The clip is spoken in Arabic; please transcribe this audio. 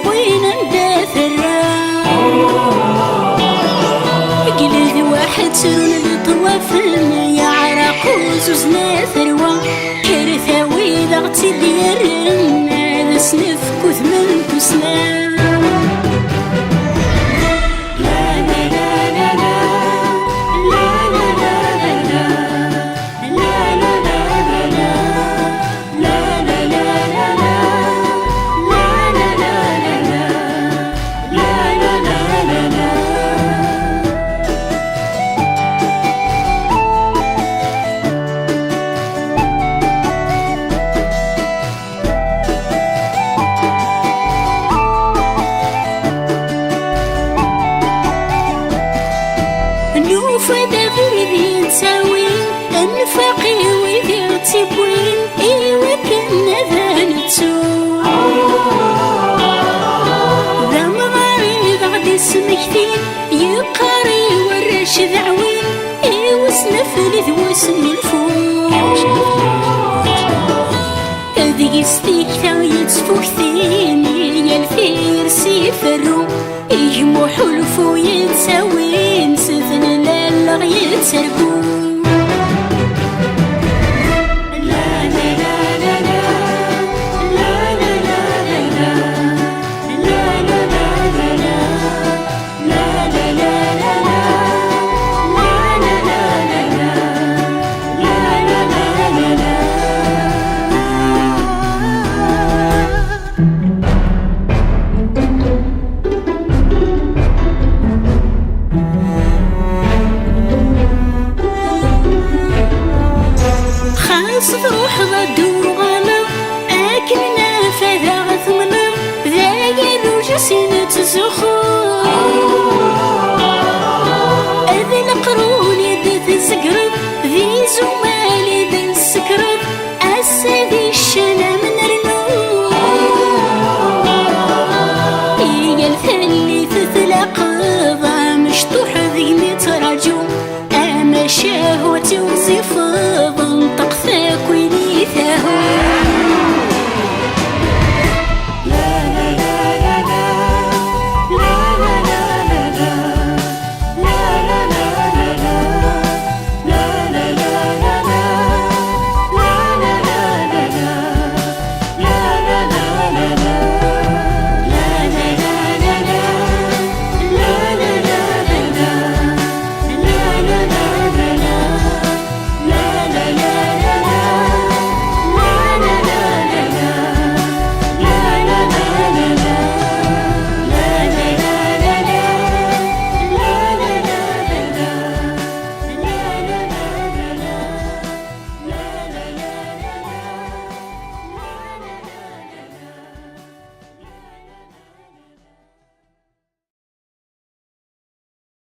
وين ندافر قلد واحد سرون الطوافن يا عراق وزوزنا ثروة كارثة وإذا اغتديرن هذا سنف كثمن تسنان فدا بيدي نساوي انفاقي ويدي تبوين ايوا كنا ذا نتسوق ذا مغاري غادي سمكتين يقاري ورش ذعوين ايوا سنفلي ذوسن الفوق هذيك ستيكتا يتفوكتين يا الفير سيفرو يجمو حلفو يتساوين سفن لا يتسربو صدروح ردو غانا أكلنا فذا غثمنا ذا يروج سينة الزخو أذن قرون يدث الزقرب ذي زمال يدن السكرب أسادي الشنا من رنو إيا الثلي تثلق ضا مشطوح ذي متراجو أما شهوتي وصفو